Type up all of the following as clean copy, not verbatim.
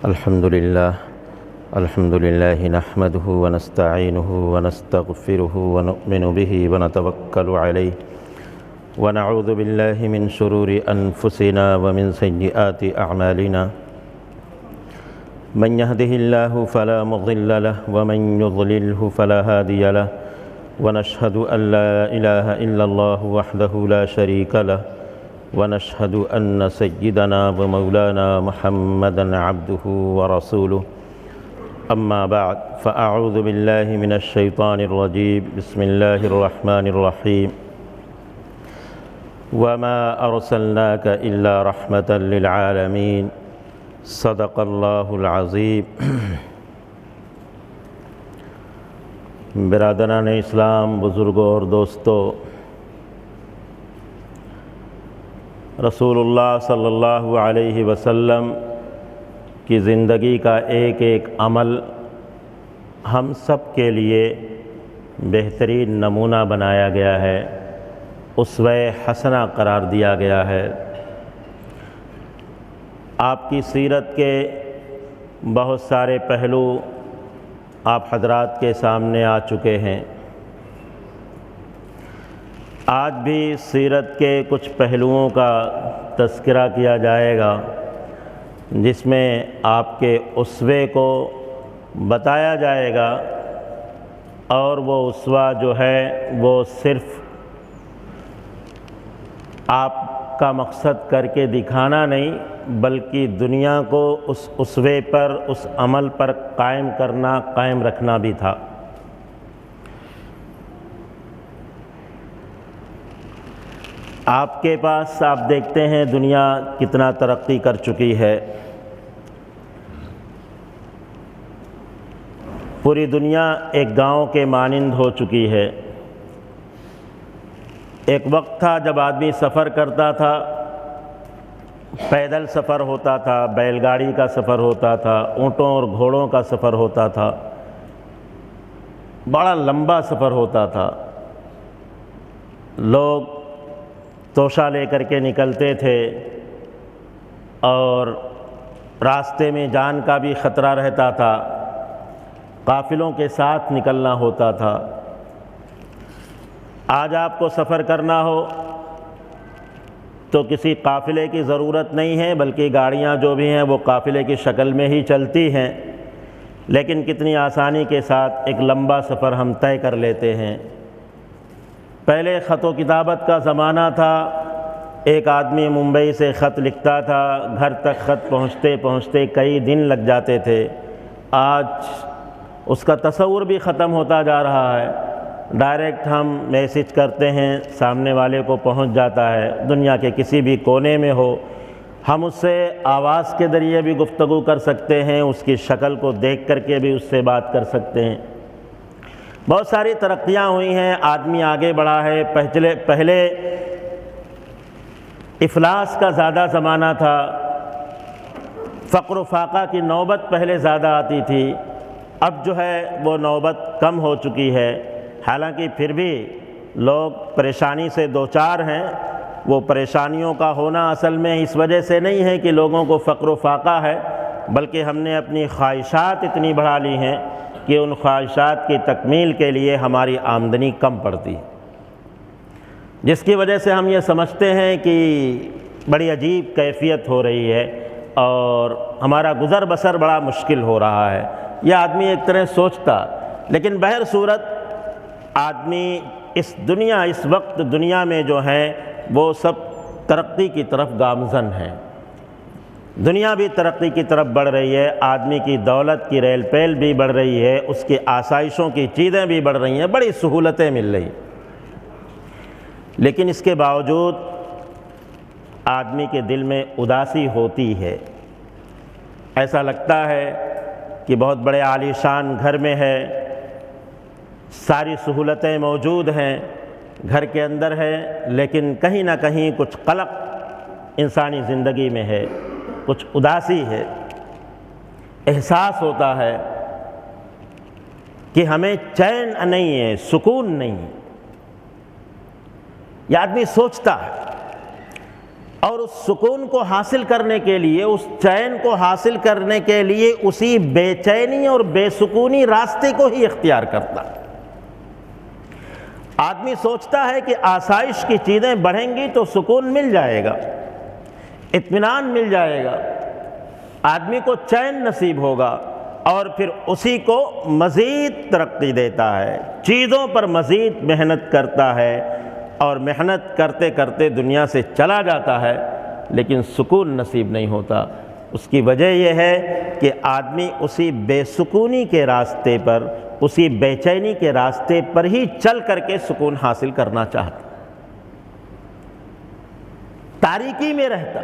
الحمد لله نحمده ونستعينه ونستغفره ونؤمن به ونتوكل عليه ونعوذ بالله من شرور أنفسنا ومن سيئات أعمالنا من يهده الله فلا مضل له ومن يضلله فلا هادي له ونشهد أن لا إله إلا الله وحده لا شريك له ونشهد أن سيدنا ومولانا محمدًا عبده ورسوله أما بعد فأعوذ بالله من الشيطان الرجيم بسم الله الرحمن الرحيم وما أرسلناك إلا رحمة للعالمين صدق الله العظيم برادران اسلام، بزرگوں اور دوستوں، رسول اللہ صلی اللہ علیہ وسلم کی زندگی کا ایک ایک عمل ہم سب کے لیے بہترین نمونہ بنایا گیا ہے، اسوہ حسنہ قرار دیا گیا ہے۔ آپ کی سیرت کے بہت سارے پہلو آپ حضرات کے سامنے آ چکے ہیں۔ آج بھی سیرت کے کچھ پہلوؤں کا تذکرہ کیا جائے گا، جس میں آپ کے اسوے کو بتایا جائے گا، اور وہ اسوہ جو ہے وہ صرف آپ کا مقصد کر کے دکھانا نہیں، بلکہ دنیا کو اس اسوے پر، اس عمل پر قائم رکھنا بھی تھا۔ آپ کے پاس آپ دیکھتے ہیں دنیا کتنا ترقی کر چکی ہے۔ پوری دنیا ایک گاؤں کے مانند ہو چکی ہے۔ ایک وقت تھا جب آدمی سفر کرتا تھا، پیدل سفر ہوتا تھا، بیل گاڑی کا سفر ہوتا تھا، اونٹوں اور گھوڑوں کا سفر ہوتا تھا، بڑا لمبا سفر ہوتا تھا۔ لوگ توشہ لے کر کے نکلتے تھے، اور راستے میں جان کا بھی خطرہ رہتا تھا، قافلوں کے ساتھ نکلنا ہوتا تھا۔ آج آپ کو سفر کرنا ہو تو کسی قافلے کی ضرورت نہیں ہے، بلکہ گاڑیاں جو بھی ہیں وہ قافلے کی شکل میں ہی چلتی ہیں، لیکن کتنی آسانی کے ساتھ ایک لمبا سفر ہم طے کر لیتے ہیں۔ پہلے خط و کتابت کا زمانہ تھا، ایک آدمی ممبئی سے خط لکھتا تھا، گھر تک خط پہنچتے پہنچتے کئی دن لگ جاتے تھے۔ آج اس کا تصور بھی ختم ہوتا جا رہا ہے، ڈائریکٹ ہم میسج کرتے ہیں، سامنے والے کو پہنچ جاتا ہے، دنیا کے کسی بھی کونے میں ہو۔ ہم اس سے آواز کے ذریعے بھی گفتگو کر سکتے ہیں، اس کی شکل کو دیکھ کر کے بھی اس سے بات کر سکتے ہیں۔ بہت ساری ترقیاں ہوئی ہیں، آدمی آگے بڑھا ہے۔ پہلے افلاس کا زیادہ زمانہ تھا، فقر و فاقہ کی نوبت پہلے زیادہ آتی تھی، اب جو ہے وہ نوبت کم ہو چکی ہے۔ حالانکہ پھر بھی لوگ پریشانی سے دوچار ہیں۔ وہ پریشانیوں کا ہونا اصل میں اس وجہ سے نہیں ہے کہ لوگوں کو فقر و فاقہ ہے، بلکہ ہم نے اپنی خواہشات اتنی بڑھا لی ہیں کہ ان خواہشات کی تکمیل کے لیے ہماری آمدنی کم پڑتی ہے، جس کی وجہ سے ہم یہ سمجھتے ہیں کہ بڑی عجیب کیفیت ہو رہی ہے اور ہمارا گزر بسر بڑا مشکل ہو رہا ہے۔ یہ آدمی ایک طرح سوچتا، لیکن بہر صورت آدمی اس وقت دنیا میں جو ہیں وہ سب ترقی کی طرف گامزن ہیں۔ دنیا بھی ترقی کی طرف بڑھ رہی ہے، آدمی کی دولت کی ریل پیل بھی بڑھ رہی ہے، اس کی آسائشوں کی چیزیں بھی بڑھ رہی ہیں، بڑی سہولتیں مل رہی ہیں، لیکن اس کے باوجود آدمی کے دل میں اداسی ہوتی ہے۔ ایسا لگتا ہے کہ بہت بڑے عالی شان گھر میں ہے، ساری سہولتیں موجود ہیں، گھر کے اندر ہے، لیکن کہیں نہ کہیں کچھ قلق انسانی زندگی میں ہے، کچھ اداسی ہے۔ احساس ہوتا ہے کہ ہمیں چین نہیں ہے، سکون نہیں ہے۔ یہ آدمی سوچتا ہے، اور اس سکون کو حاصل کرنے کے لیے، اس چین کو حاصل کرنے کے لیے اسی بے چینی اور بے سکونی راستے کو ہی اختیار کرتا۔ آدمی سوچتا ہے کہ آسائش کی چیزیں بڑھیں گی تو سکون مل جائے گا، اطمینان مل جائے گا، آدمی کو چین نصیب ہوگا، اور پھر اسی کو مزید ترقی دیتا ہے، چیزوں پر مزید محنت کرتا ہے، اور محنت کرتے کرتے دنیا سے چلا جاتا ہے، لیکن سکون نصیب نہیں ہوتا۔ اس کی وجہ یہ ہے کہ آدمی اسی بے سکونی کے راستے پر، اسی بے چینی کے راستے پر ہی چل کر کے سکون حاصل کرنا چاہتا، تاریکی میں رہتا۔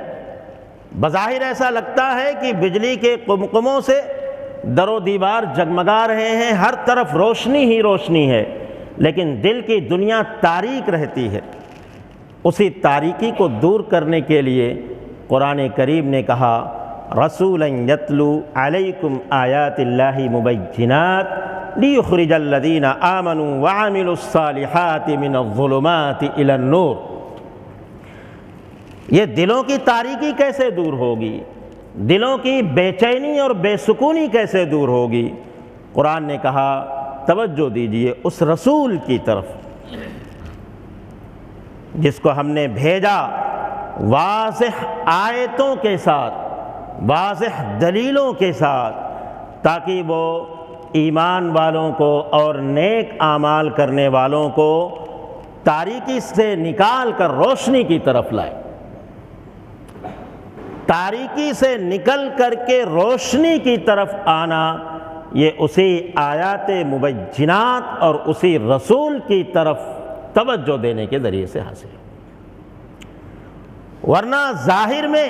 بظاہر ایسا لگتا ہے کہ بجلی کے قمقموں سے در و دیوار جگمگا رہے ہیں، ہر طرف روشنی ہی روشنی ہے، لیکن دل کی دنیا تاریک رہتی ہے۔ اسی تاریکی کو دور کرنے کے لیے قرآن کریم نے کہا رسولا یتلو علیکم آیات اللہ مبینات لیخرج الذین آمنوا وعملوا الصالحات من الظلمات الی النور۔ یہ دلوں کی تاریکی کیسے دور ہوگی؟ دلوں کی بے چینی اور بے سکونی کیسے دور ہوگی؟ قرآن نے کہا توجہ دیجئے اس رسول کی طرف جس کو ہم نے بھیجا واضح آیتوں کے ساتھ، واضح دلیلوں کے ساتھ، تاکہ وہ ایمان والوں کو اور نیک اعمال کرنے والوں کو تاریکی سے نکال کر روشنی کی طرف لائے۔ تاریکی سے نکل کر کے روشنی کی طرف آنا، یہ اسی آیات مبینات اور اسی رسول کی طرف توجہ دینے کے ذریعے سے حاصل ہے۔ ورنہ ظاہر میں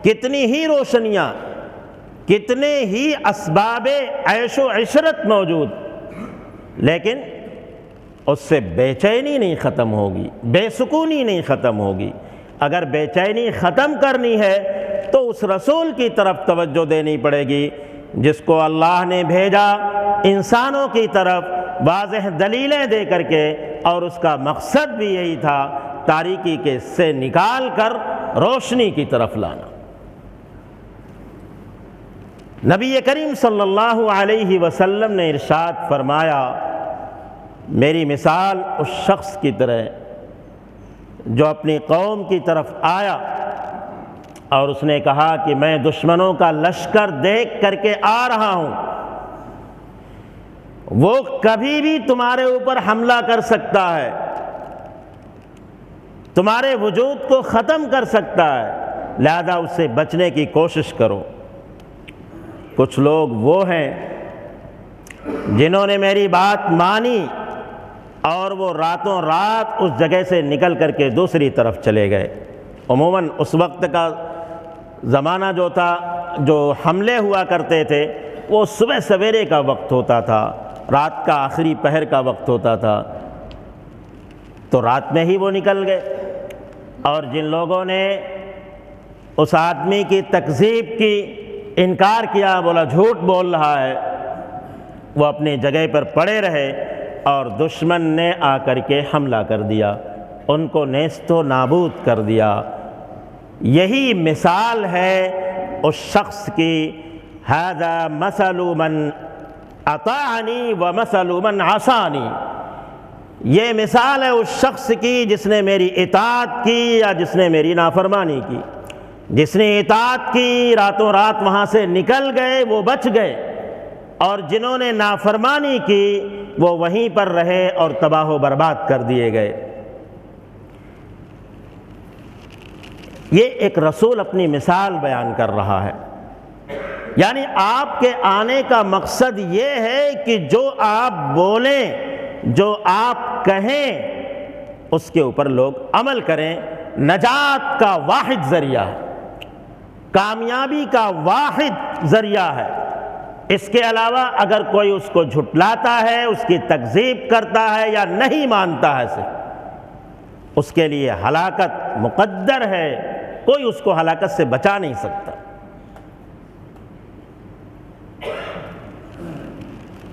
کتنی ہی روشنیاں، کتنے ہی اسباب عیش و عشرت موجود، لیکن اس سے بے چینی نہیں ختم ہوگی، بے سکونی نہیں ختم ہوگی۔ اگر بے چینی ختم کرنی ہے تو اس رسول کی طرف توجہ دینی پڑے گی جس کو اللہ نے بھیجا انسانوں کی طرف واضح دلیلیں دے کر کے، اور اس کا مقصد بھی یہی تھا تاریکی کے سے نکال کر روشنی کی طرف لانا۔ نبی کریم صلی اللہ علیہ وسلم نے ارشاد فرمایا میری مثال اس شخص کی طرح جو اپنی قوم کی طرف آیا اور اس نے کہا کہ میں دشمنوں کا لشکر دیکھ کر کے آ رہا ہوں، وہ کبھی بھی تمہارے اوپر حملہ کر سکتا ہے، تمہارے وجود کو ختم کر سکتا ہے، لہذا اس سے بچنے کی کوشش کرو۔ کچھ لوگ وہ ہیں جنہوں نے میری بات مانی اور وہ راتوں رات اس جگہ سے نکل کر کے دوسری طرف چلے گئے۔ عموماً اس وقت کا زمانہ جو تھا، جو حملے ہوا کرتے تھے، وہ صبح سویرے کا وقت ہوتا تھا، رات کا آخری پہر کا وقت ہوتا تھا، تو رات میں ہی وہ نکل گئے۔ اور جن لوگوں نے اس آدمی کی تکذیب کی، انکار کیا، بولا جھوٹ بول رہا ہے، وہ اپنی جگہ پر پڑے رہے، اور دشمن نے آ کر کے حملہ کر دیا، ان کو نیست و نابود کر دیا۔ یہی مثال ہے اس شخص کی، ھذا مثل من اطاعنی ومثل من عصانی، یہ مثال ہے اس شخص کی جس نے میری اطاعت کی یا جس نے میری نافرمانی کی۔ جس نے اطاعت کی راتوں رات وہاں سے نکل گئے، وہ بچ گئے، اور جنہوں نے نافرمانی کی وہ وہیں پر رہے اور تباہ و برباد کر دیے گئے۔ یہ ایک رسول اپنی مثال بیان کر رہا ہے، یعنی آپ کے آنے کا مقصد یہ ہے کہ جو آپ بولیں، جو آپ کہیں، اس کے اوپر لوگ عمل کریں۔ نجات کا واحد ذریعہ ہے، کامیابی کا واحد ذریعہ ہے۔ اس کے علاوہ اگر کوئی اس کو جھٹلاتا ہے، اس کی تکذیب کرتا ہے یا نہیں مانتا ہے صرف، اس کے لیے ہلاکت مقدر ہے، کوئی اس کو ہلاکت سے بچا نہیں سکتا۔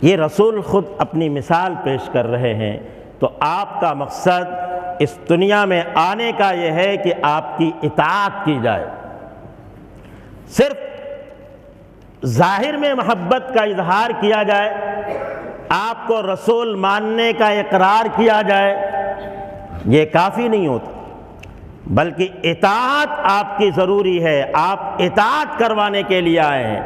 یہ رسول خود اپنی مثال پیش کر رہے ہیں، تو آپ کا مقصد اس دنیا میں آنے کا یہ ہے کہ آپ کی اطاعت کی جائے، صرف ظاہر میں محبت کا اظہار کیا جائے، آپ کو رسول ماننے کا اقرار کیا جائے، یہ کافی نہیں ہوتا، بلکہ اطاعت آپ کی ضروری ہے۔ آپ اطاعت کروانے کے لیے آئے ہیں۔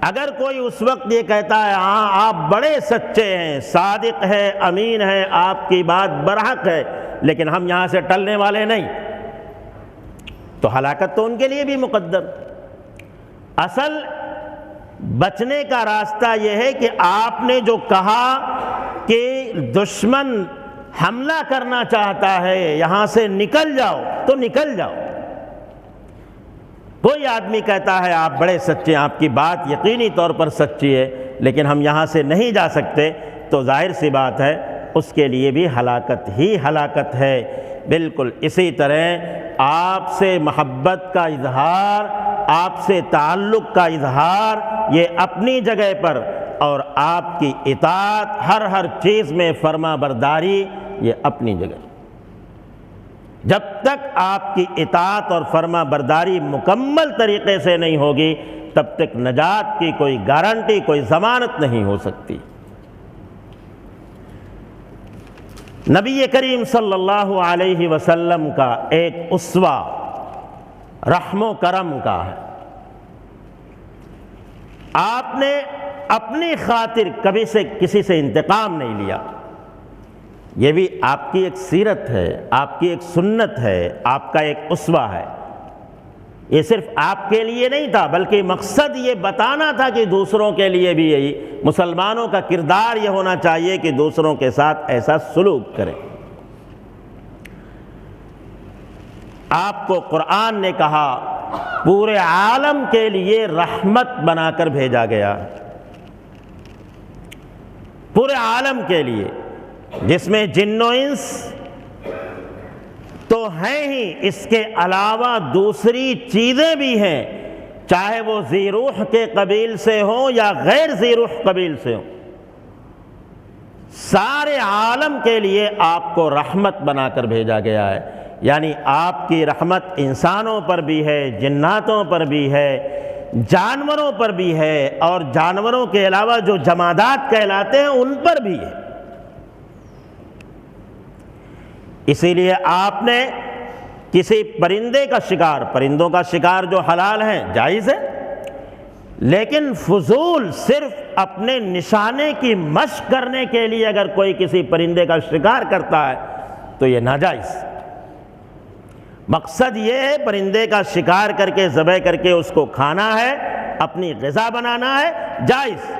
اگر کوئی اس وقت یہ کہتا ہے ہاں آپ بڑے سچے ہیں، صادق ہے، امین ہے، آپ کی بات برحق ہے، لیکن ہم یہاں سے ٹلنے والے نہیں، تو ہلاکت تو ان کے لیے بھی مقدر۔ اصل بچنے کا راستہ یہ ہے کہ آپ نے جو کہا کہ دشمن حملہ کرنا چاہتا ہے، یہاں سے نکل جاؤ، تو نکل جاؤ۔ کوئی آدمی کہتا ہے آپ بڑے سچے ہیں، آپ کی بات یقینی طور پر سچی ہے، لیکن ہم یہاں سے نہیں جا سکتے، تو ظاہر سی بات ہے اس کے لیے بھی ہلاکت ہی ہلاکت ہے۔ بالکل اسی طرح آپ سے محبت کا اظہار، آپ سے تعلق کا اظہار یہ اپنی جگہ پر، اور آپ کی اطاعت ہر چیز میں فرما برداری یہ اپنی جگہ۔ جب تک آپ کی اطاعت اور فرما برداری مکمل طریقے سے نہیں ہوگی، تب تک نجات کی کوئی گارنٹی، کوئی ضمانت نہیں ہو سکتی۔ نبی کریم صلی اللہ علیہ وسلم کا ایک اسوہ رحم و کرم کا ہے۔ آپ نے اپنی خاطر کبھی سے کسی سے انتقام نہیں لیا، یہ بھی آپ کی ایک سیرت ہے، آپ کی ایک سنت ہے، آپ کا ایک اسوہ ہے۔ یہ صرف آپ کے لیے نہیں تھا، بلکہ مقصد یہ بتانا تھا کہ دوسروں کے لیے بھی یہی، مسلمانوں کا کردار یہ ہونا چاہیے کہ دوسروں کے ساتھ ایسا سلوک کریں۔ آپ کو قرآن نے کہا پورے عالم کے لیے رحمت بنا کر بھیجا گیا، پورے عالم کے لیے، جس میں جن و انس تو ہیں ہی، اس کے علاوہ دوسری چیزیں بھی ہیں، چاہے وہ ذی روح کے قبیل سے ہوں یا غیر ذی روح قبیل سے ہوں، سارے عالم کے لیے آپ کو رحمت بنا کر بھیجا گیا ہے۔ یعنی آپ کی رحمت انسانوں پر بھی ہے، جناتوں پر بھی ہے، جانوروں پر بھی ہے، اور جانوروں کے علاوہ جو جمادات کہلاتے ہیں ان پر بھی ہے۔ اسی لیے آپ نے کسی پرندے کا شکار، پرندوں کا شکار جو حلال ہیں جائز ہے، لیکن فضول صرف اپنے نشانے کی مشق کرنے کے لیے اگر کوئی کسی پرندے کا شکار کرتا ہے تو یہ ناجائز۔ مقصد یہ ہے پرندے کا شکار کر کے ذبح کر کے اس کو کھانا ہے، اپنی غذا بنانا ہے، جائز،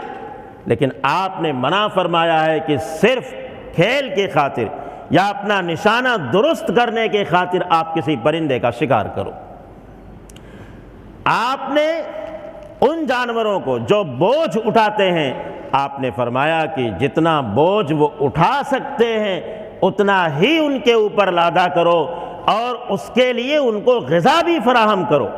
لیکن آپ نے منع فرمایا ہے کہ صرف کھیل کی خاطر یا اپنا نشانہ درست کرنے کی خاطر آپ کسی پرندے کا شکار کرو۔ آپ نے ان جانوروں کو جو بوجھ اٹھاتے ہیں، آپ نے فرمایا کہ جتنا بوجھ وہ اٹھا سکتے ہیں اتنا ہی ان کے اوپر لادا کرو، اور اس کے لیے ان کو غذا بھی فراہم کرو۔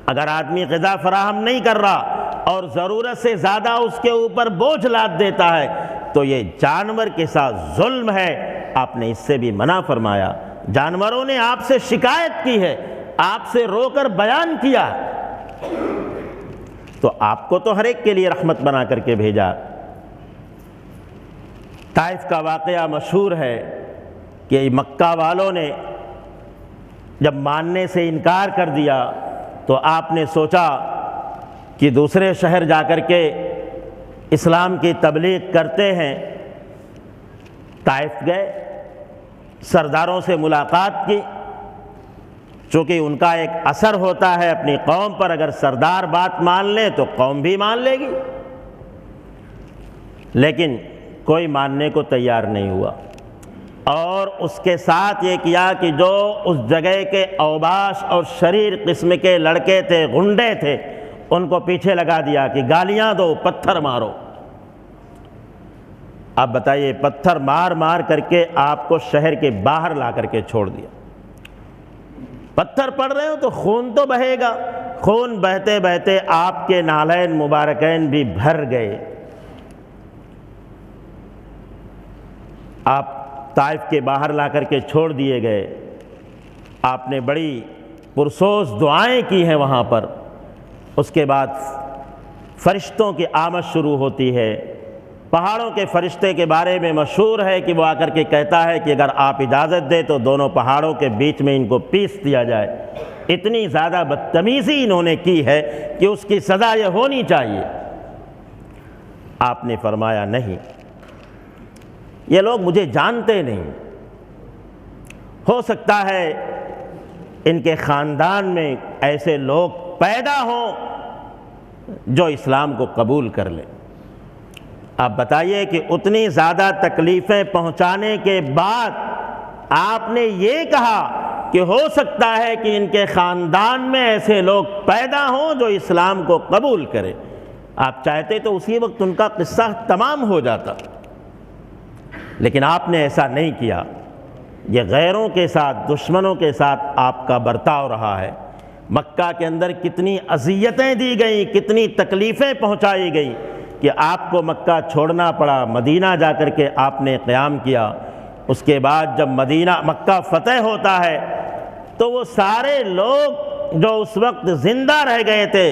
اگر آدمی غذا فراہم نہیں کر رہا اور ضرورت سے زیادہ اس کے اوپر بوجھ لاد دیتا ہے تو یہ جانور کے ساتھ ظلم ہے، آپ نے اس سے بھی منع فرمایا۔ جانوروں نے آپ سے شکایت کی ہے، آپ سے رو کر بیان کیا، تو آپ کو تو ہر ایک کے لیے رحمت بنا کر کے بھیجا۔ طائف کا واقعہ مشہور ہے کہ مکہ والوں نے جب ماننے سے انکار کر دیا تو آپ نے سوچا کہ دوسرے شہر جا کر کے اسلام کی تبلیغ کرتے ہیں۔ طائف گئے، سرداروں سے ملاقات کی، چونکہ ان کا ایک اثر ہوتا ہے اپنی قوم پر، اگر سردار بات مان لے تو قوم بھی مان لے گی، لیکن کوئی ماننے کو تیار نہیں ہوا، اور اس کے ساتھ یہ کیا کہ جو اس جگہ کے اوباش اور شریر قسم کے لڑکے تھے، غنڈے تھے، ان کو پیچھے لگا دیا کہ گالیاں دو، پتھر مارو۔ اب بتائیے، پتھر مار مار کر کے آپ کو شہر کے باہر لا کر کے چھوڑ دیا۔ پتھر پڑ رہے ہو تو خون تو بہے گا، خون بہتے بہتے آپ کے نالین مبارکین بھی بھر گئے۔ آپ طائف کے باہر لا کر کے چھوڑ دیے گئے۔ آپ نے بڑی پرسوز دعائیں کی ہیں وہاں پر۔ اس کے بعد فرشتوں کی آمد شروع ہوتی ہے۔ پہاڑوں کے فرشتے کے بارے میں مشہور ہے کہ وہ آ کر کے کہتا ہے کہ اگر آپ اجازت دیں تو دونوں پہاڑوں کے بیچ میں ان کو پیس دیا جائے۔ اتنی زیادہ بدتمیزی انہوں نے کی ہے کہ اس کی سزا یہ ہونی چاہیے۔ آپ نے فرمایا نہیں، یہ لوگ مجھے جانتے نہیں، ہو سکتا ہے ان کے خاندان میں ایسے لوگ پیدا ہوں جو اسلام کو قبول کر لیں۔ آپ بتائیے کہ اتنی زیادہ تکلیفیں پہنچانے کے بعد آپ نے یہ کہا کہ ہو سکتا ہے کہ ان کے خاندان میں ایسے لوگ پیدا ہوں جو اسلام کو قبول کریں۔ آپ چاہتے تو اسی وقت ان کا قصہ تمام ہو جاتا، لیکن آپ نے ایسا نہیں کیا۔ یہ غیروں کے ساتھ، دشمنوں کے ساتھ آپ کا برتاؤ رہا ہے۔ مکہ کے اندر کتنی اذیتیں دی گئیں، کتنی تکلیفیں پہنچائی گئیں کہ آپ کو مکہ چھوڑنا پڑا۔ مدینہ جا کر کے آپ نے قیام کیا۔ اس کے بعد جب مکہ فتح ہوتا ہے تو وہ سارے لوگ جو اس وقت زندہ رہ گئے تھے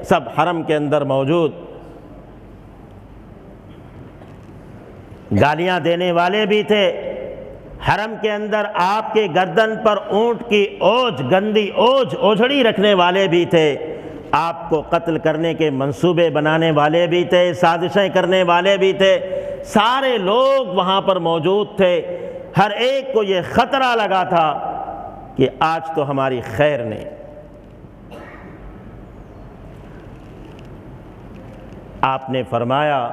سب حرم کے اندر موجود۔ گالیاں دینے والے بھی تھے، حرم کے اندر آپ کے گردن پر اونٹ کی اوجھ، گندی اوجھ اوجھڑی رکھنے والے بھی تھے، آپ کو قتل کرنے کے منصوبے بنانے والے بھی تھے، سازشیں کرنے والے بھی تھے۔ سارے لوگ وہاں پر موجود تھے۔ ہر ایک کو یہ خطرہ لگا تھا کہ آج تو ہماری خیر نہیں۔ آپ نے فرمایا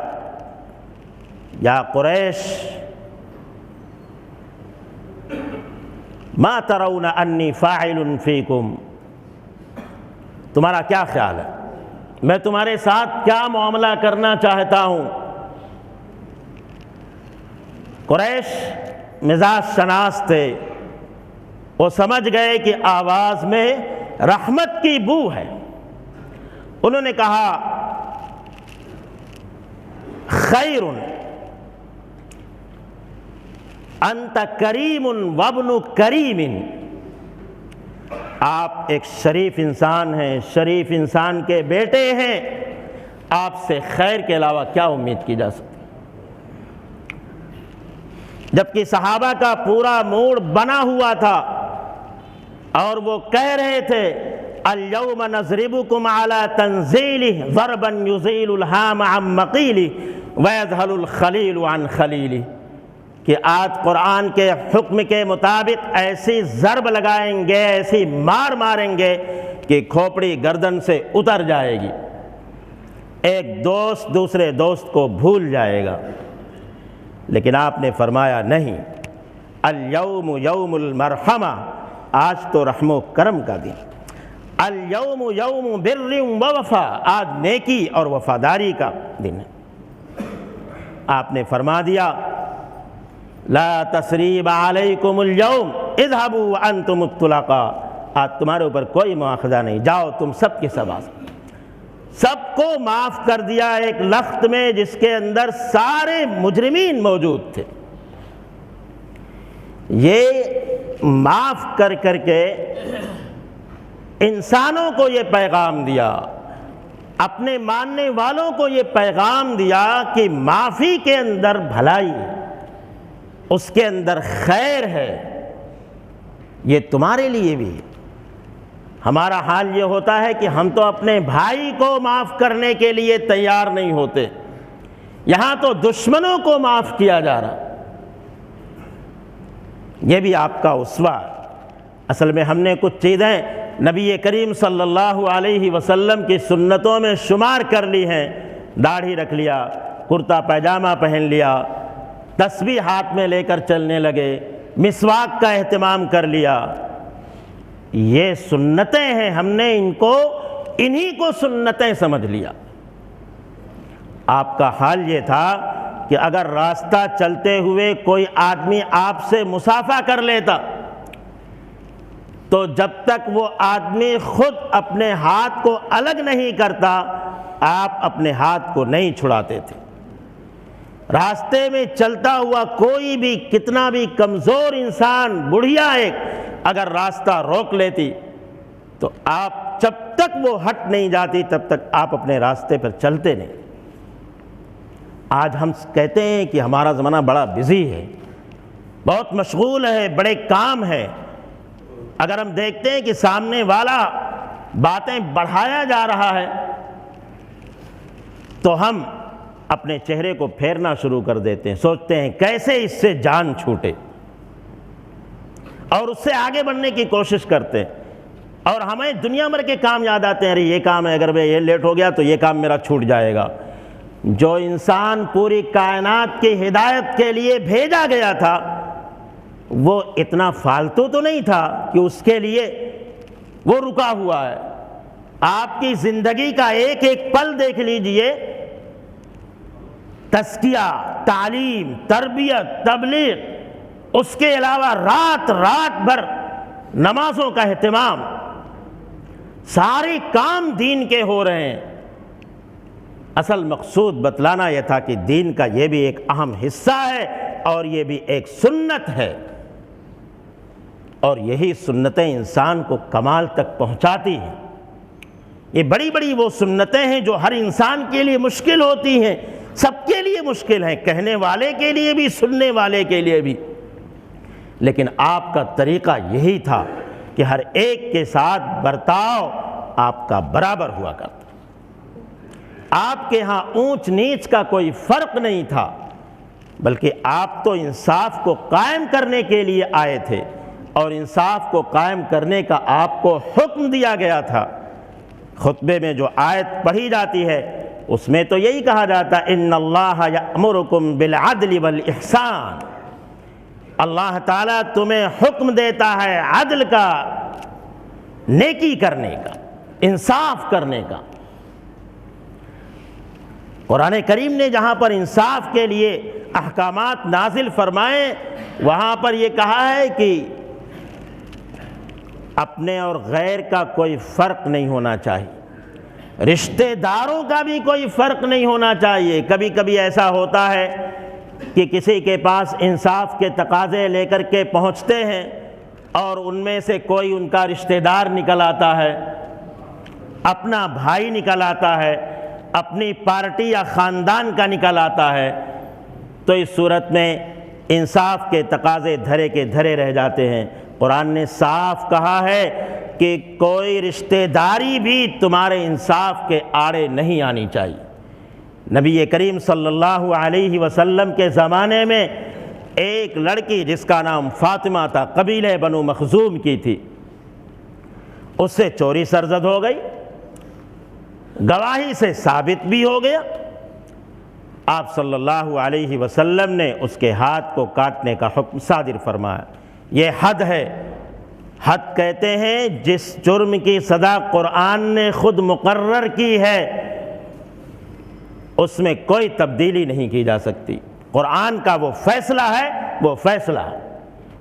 یا قریش ما ترون انی فاعل فیکم، تمہارا کیا خیال ہے میں تمہارے ساتھ کیا معاملہ کرنا چاہتا ہوں؟ قریش مزاج شناس تھے، وہ سمجھ گئے کہ آواز میں رحمت کی بو ہے۔ انہوں نے کہا خیر انت کریم وابن کریم، آپ ایک شریف انسان ہیں، شریف انسان کے بیٹے ہیں، آپ سے خیر کے علاوہ کیا امید کی جا سکتی؟ جبکہ صحابہ کا پورا موڈ بنا ہوا تھا اور وہ کہہ رہے تھے اليوم نضربكم على تنزيله ضربا يزيل الهام عن مقيله ويذهل الخليل عن خليله، کہ آج قرآن کے حکم کے مطابق ایسی ضرب لگائیں گے، ایسی مار ماریں گے کہ کھوپڑی گردن سے اتر جائے گی، ایک دوست دوسرے دوست کو بھول جائے گا۔ لیکن آپ نے فرمایا نہیں، الیوم یوم المرحمہ، آج تو رحم و کرم کا دن، الیوم یوم بر و وفا، آج نیکی اور وفاداری کا دن ہے۔ آپ نے فرما دیا لا تثریب علیکم اليوم اذهبوا وانتم الطلقاء، آج تمہارے اوپر کوئی مواخذہ نہیں، جاؤ تم سب کے سب سب کو معاف کر دیا ایک لخت میں جس کے اندر سارے مجرمین موجود تھے۔ یہ معاف کر کر کے انسانوں کو یہ پیغام دیا، اپنے ماننے والوں کو یہ پیغام دیا کہ معافی کے اندر بھلائی ہے، اس کے اندر خیر ہے، یہ تمہارے لیے بھی ہے۔ ہمارا حال یہ ہوتا ہے کہ ہم تو اپنے بھائی کو معاف کرنے کے لیے تیار نہیں ہوتے، یہاں تو دشمنوں کو معاف کیا جا رہا۔ یہ بھی آپ کا اسوہ ہے۔ اصل میں ہم نے کچھ چیزیں نبی کریم صلی اللہ علیہ وسلم کی سنتوں میں شمار کر لی ہیں، داڑھی رکھ لیا، کرتا پیجامہ پہن لیا، تسبیح ہاتھ میں لے کر چلنے لگے، مسواک کا اہتمام کر لیا۔ یہ سنتیں ہیں، ہم نے انہی کو سنتیں سمجھ لیا۔ آپ کا حال یہ تھا کہ اگر راستہ چلتے ہوئے کوئی آدمی آپ سے مصافحہ کر لیتا تو جب تک وہ آدمی خود اپنے ہاتھ کو الگ نہیں کرتا آپ اپنے ہاتھ کو نہیں چھڑاتے تھے۔ راستے میں چلتا ہوا کوئی بھی کتنا بھی کمزور انسان، بڑھیا ایک اگر راستہ روک لیتی تو آپ جب تک وہ ہٹ نہیں جاتی تب تک آپ اپنے راستے پر چلتے نہیں۔ آج ہم کہتے ہیں کہ ہمارا زمانہ بڑا بزی ہے، بہت مشغول ہے، بڑے کام ہے۔ اگر ہم دیکھتے ہیں کہ سامنے والا باتیں بڑھایا جا رہا ہے تو ہم اپنے چہرے کو پھیرنا شروع کر دیتے ہیں، سوچتے ہیں کیسے اس سے جان چھوٹے، اور اس سے آگے بڑھنے کی کوشش کرتے ہیں۔ اور ہمیں دنیا بھر کے کام یاد آتے ہیں، ارے یہ کام ہے، اگر میں یہ لیٹ ہو گیا تو یہ کام میرا چھوٹ جائے گا۔ جو انسان پوری کائنات کی ہدایت کے لیے بھیجا گیا تھا وہ اتنا فالتو تو نہیں تھا کہ اس کے لیے وہ رکا ہوا ہے۔ آپ کی زندگی کا ایک ایک پل دیکھ لیجئے، تزکیہ، تعلیم، تربیت، تبلیغ، اس کے علاوہ رات بھر نمازوں کا اہتمام، سارے کام دین کے ہو رہے ہیں۔ اصل مقصود بتلانا یہ تھا کہ دین کا یہ بھی ایک اہم حصہ ہے اور یہ بھی ایک سنت ہے، اور یہی سنتیں انسان کو کمال تک پہنچاتی ہیں۔ یہ بڑی بڑی وہ سنتیں ہیں جو ہر انسان کے لیے مشکل ہوتی ہیں، سب کے لیے مشکل ہیں، کہنے والے کے لیے بھی، سننے والے کے لیے بھی، لیکن آپ کا طریقہ یہی تھا کہ ہر ایک کے ساتھ برتاؤ آپ کا برابر ہوا کرتا۔ آپ کے ہاں اونچ نیچ کا کوئی فرق نہیں تھا، بلکہ آپ تو انصاف کو قائم کرنے کے لیے آئے تھے، اور انصاف کو قائم کرنے کا آپ کو حکم دیا گیا تھا۔ خطبے میں جو آیت پڑھی جاتی ہے اس میں تو یہی کہا جاتا ہے ان اللہ یأمرکم بالعدل والاحسان، اللہ تعالیٰ تمہیں حکم دیتا ہے عدل کا، نیکی کرنے کا، انصاف کرنے کا۔ قرآن کریم نے جہاں پر انصاف کے لیے احکامات نازل فرمائے وہاں پر یہ کہا ہے کہ اپنے اور غیر کا کوئی فرق نہیں ہونا چاہیے، رشتہ داروں کا بھی کوئی فرق نہیں ہونا چاہیے۔ کبھی کبھی ایسا ہوتا ہے کہ کسی کے پاس انصاف کے تقاضے لے کر کے پہنچتے ہیں اور ان میں سے کوئی ان کا رشتہ دار نکل آتا ہے، اپنا بھائی نکل آتا ہے، اپنی پارٹی یا خاندان کا نکل آتا ہے، تو اس صورت میں انصاف کے تقاضے دھرے کے دھرے رہ جاتے ہیں۔ قرآن نے صاف کہا ہے کہ کوئی رشتہ داری بھی تمہارے انصاف کے آڑے نہیں آنی چاہیے۔ نبی کریم صلی اللہ علیہ وسلم کے زمانے میں ایک لڑکی جس کا نام فاطمہ تھا، قبیلہ بنو مخزوم کی تھی، اس سے چوری سرزد ہو گئی، گواہی سے ثابت بھی ہو گیا۔ آپ صلی اللہ علیہ وسلم نے اس کے ہاتھ کو کاٹنے کا حکم صادر فرمایا۔ یہ حد ہے۔ حد کہتے ہیں جس جرم کی سزا قرآن نے خود مقرر کی ہے اس میں کوئی تبدیلی نہیں کی جا سکتی۔ قرآن کا وہ فیصلہ ہے، وہ فیصلہ ہے،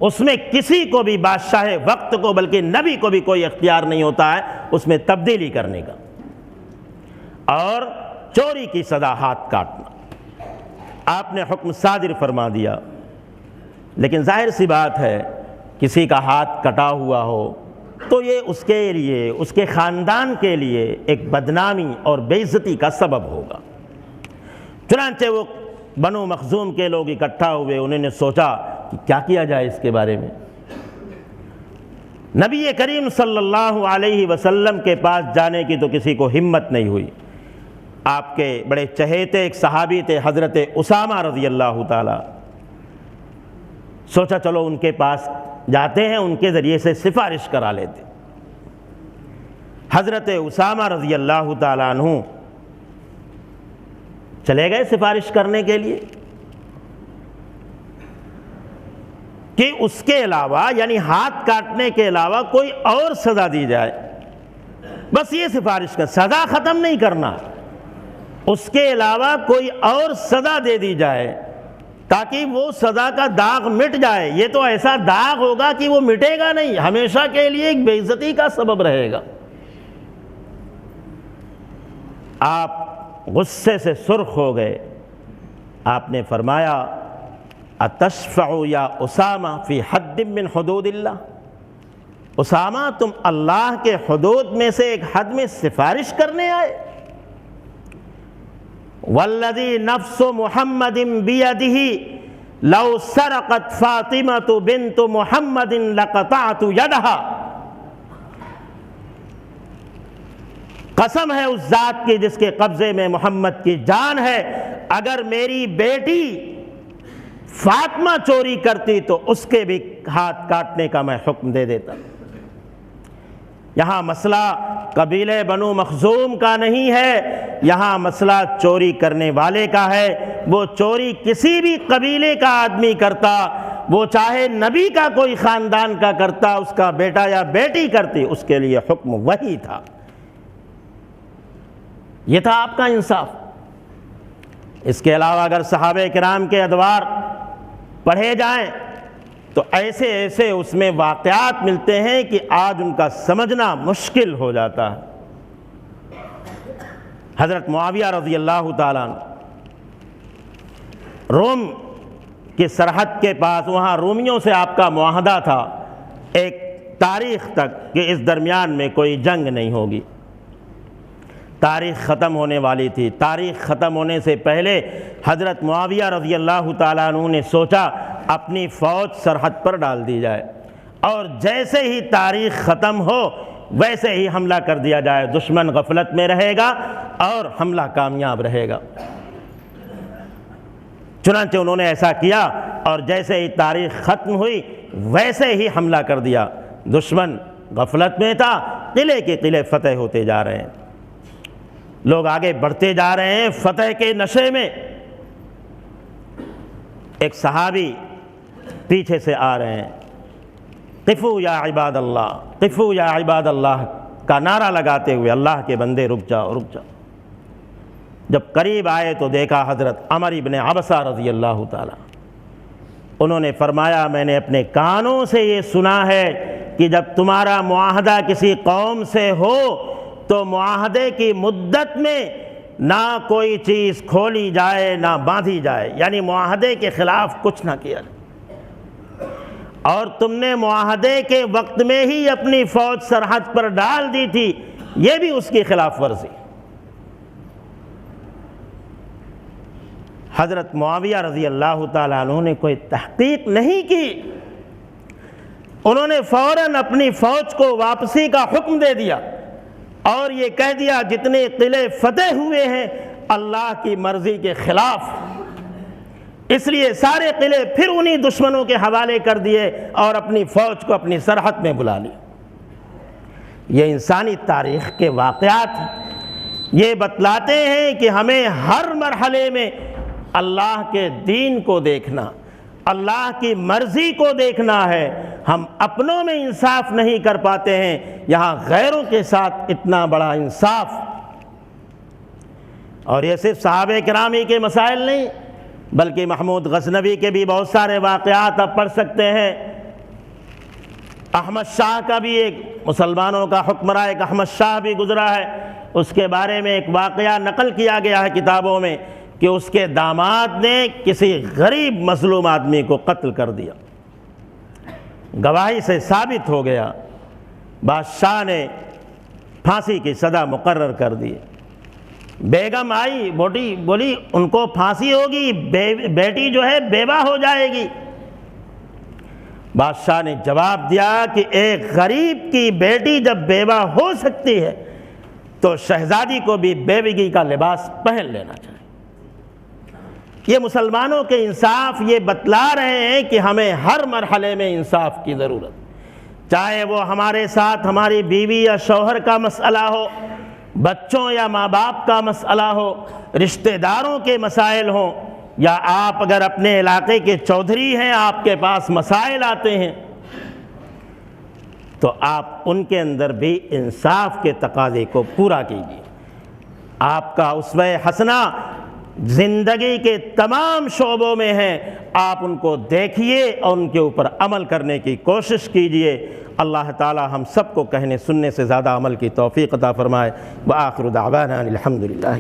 اس میں کسی کو بھی، بادشاہ وقت کو بلکہ نبی کو بھی کوئی اختیار نہیں ہوتا ہے اس میں تبدیلی کرنے کا۔ اور چوری کی سزا ہاتھ کاٹنا، آپ نے حکم صادر فرما دیا۔ لیکن ظاہر سی بات ہے کسی کا ہاتھ کٹا ہوا ہو تو یہ اس کے لیے، اس کے خاندان کے لیے ایک بدنامی اور بے عزتی کا سبب ہوگا۔ چنانچہ وہ بنو مخزوم کے لوگ اکٹھا ہوئے، انہوں نے سوچا کہ کیا کیا جائے اس کے بارے میں۔ نبی کریم صلی اللہ علیہ وسلم کے پاس جانے کی تو کسی کو ہمت نہیں ہوئی۔ آپ کے بڑے چہیتے ایک صحابی تھے حضرت اسامہ رضی اللہ تعالی، سوچا چلو ان کے پاس جاتے ہیں، ان کے ذریعے سے سفارش کرا لیتے۔ حضرت اسامہ رضی اللہ تعالیٰ عنہ چلے گئے سفارش کرنے کے لیے کہ اس کے علاوہ، یعنی ہاتھ کاٹنے کے علاوہ کوئی اور سزا دی جائے۔ بس یہ سفارش کر، سزا ختم نہیں کرنا، اس کے علاوہ کوئی اور سزا دے دی جائے تاکہ وہ سزا کا داغ مٹ جائے۔ یہ تو ایسا داغ ہوگا کہ وہ مٹے گا نہیں، ہمیشہ کے لیے ایک بے عزتی کا سبب رہے گا۔ آپ غصے سے سرخ ہو گئے، آپ نے فرمایا اتشفع یا اسامہ فی حد من حدود اللہ، اسامہ تم اللہ کے حدود میں سے ایک حد میں سفارش کرنے آئے؟ والذی نفس محمد بیدہ لو سرقت فاطمۃ بنت محمد لقطعت یدہا، قسم ہے اس ذات کی جس کے قبضے میں محمد کی جان ہے، اگر میری بیٹی فاطمہ چوری کرتی تو اس کے بھی ہاتھ کاٹنے کا میں حکم دے دیتا۔ یہاں مسئلہ قبیلے بنو مخزوم کا نہیں ہے، یہاں مسئلہ چوری کرنے والے کا ہے۔ وہ چوری کسی بھی قبیلے کا آدمی کرتا، وہ چاہے نبی کا کوئی خاندان کا کرتا، اس کا بیٹا یا بیٹی کرتی، اس کے لیے حکم وہی تھا۔ یہ تھا آپ کا انصاف۔ اس کے علاوہ اگر صحابہ کرام کے ادوار پڑھے جائیں تو ایسے ایسے اس میں واقعات ملتے ہیں کہ آج ان کا سمجھنا مشکل ہو جاتا ہے۔ حضرت معاویہ رضی اللہ تعالیٰ عنہ روم کی سرحد کے پاس، وہاں رومیوں سے آپ کا معاہدہ تھا ایک تاریخ تک کہ اس درمیان میں کوئی جنگ نہیں ہوگی۔ تاریخ ختم ہونے والی تھی۔ تاریخ ختم ہونے سے پہلے حضرت معاویہ رضی اللہ تعالیٰ عنہ نے سوچا اپنی فوج سرحد پر ڈال دی جائے، اور جیسے ہی تاریخ ختم ہو ویسے ہی حملہ کر دیا جائے، دشمن غفلت میں رہے گا اور حملہ کامیاب رہے گا۔ چنانچہ انہوں نے ایسا کیا، اور جیسے ہی تاریخ ختم ہوئی ویسے ہی حملہ کر دیا۔ دشمن غفلت میں تھا، قلعے کے قلعے فتح ہوتے جا رہے ہیں، لوگ آگے بڑھتے جا رہے ہیں فتح کے نشے میں۔ ایک صحابی پیچھے سے آ رہے ہیں، قفو یا عباد اللہ، قفو یا عباد اللہ کا نعرہ لگاتے ہوئے، اللہ کے بندے رک جاؤ رک جاؤ۔ جب قریب آئے تو دیکھا حضرت عمر ابن عبسہ رضی اللہ تعالی، انہوں نے فرمایا میں نے اپنے کانوں سے یہ سنا ہے کہ جب تمہارا معاہدہ کسی قوم سے ہو تو معاہدے کی مدت میں نہ کوئی چیز کھولی جائے نہ باندھی جائے، یعنی معاہدے کے خلاف کچھ نہ کیا جائے، اور تم نے معاہدے کے وقت میں ہی اپنی فوج سرحد پر ڈال دی تھی، یہ بھی اس کی خلاف ورزی۔ حضرت معاویہ رضی اللہ تعالیٰ عنہ نے کوئی تحقیق نہیں کی، انہوں نے فوراً اپنی فوج کو واپسی کا حکم دے دیا اور یہ کہہ دیا جتنے قلعے فتح ہوئے ہیں اللہ کی مرضی کے خلاف، اس لیے سارے قلعے پھر انہی دشمنوں کے حوالے کر دیے اور اپنی فوج کو اپنی سرحد میں بلا لیا۔ یہ انسانی تاریخ کے واقعات یہ بتلاتے ہیں کہ ہمیں ہر مرحلے میں اللہ کے دین کو دیکھنا، اللہ کی مرضی کو دیکھنا ہے۔ ہم اپنوں میں انصاف نہیں کر پاتے ہیں، یہاں غیروں کے ساتھ اتنا بڑا انصاف۔ اور یہ صرف صحابہ کرام ہی کے مسائل نہیں، بلکہ محمود غزنوی کے بھی بہت سارے واقعات آپ پڑھ سکتے ہیں۔ احمد شاہ کا بھی ایک مسلمانوں کا حکمراں ایک احمد شاہ بھی گزرا ہے، اس کے بارے میں ایک واقعہ نقل کیا گیا ہے کتابوں میں کہ اس کے داماد نے کسی غریب مظلوم آدمی کو قتل کر دیا، گواہی سے ثابت ہو گیا، بادشاہ نے پھانسی کی سزا مقرر کر دی۔ بیگم آئی، بولی ان کو پھانسی ہوگی، بیٹی جو ہے بیوہ ہو جائے گی۔ بادشاہ نے جواب دیا کہ ایک غریب کی بیٹی جب بیوہ ہو سکتی ہے تو شہزادی کو بھی بیوگی کا لباس پہن لینا چاہیے۔ یہ مسلمانوں کے انصاف یہ بتلا رہے ہیں کہ ہمیں ہر مرحلے میں انصاف کی ضرورت، چاہے وہ ہمارے ساتھ ہماری بیوی یا شوہر کا مسئلہ ہو، بچوں یا ماں باپ کا مسئلہ ہو، رشتہ داروں کے مسائل ہوں، یا آپ اگر اپنے علاقے کے چودھری ہیں آپ کے پاس مسائل آتے ہیں تو آپ ان کے اندر بھی انصاف کے تقاضے کو پورا کیجیے۔ آپ کا اسوہ حسنہ زندگی کے تمام شعبوں میں ہیں، آپ ان کو دیکھیے اور ان کے اوپر عمل کرنے کی کوشش کیجیے۔ اللہ تعالی ہم سب کو کہنے سننے سے زیادہ عمل کی توفیق عطا فرمائے۔ وآخر دعوانا الحمدللہ۔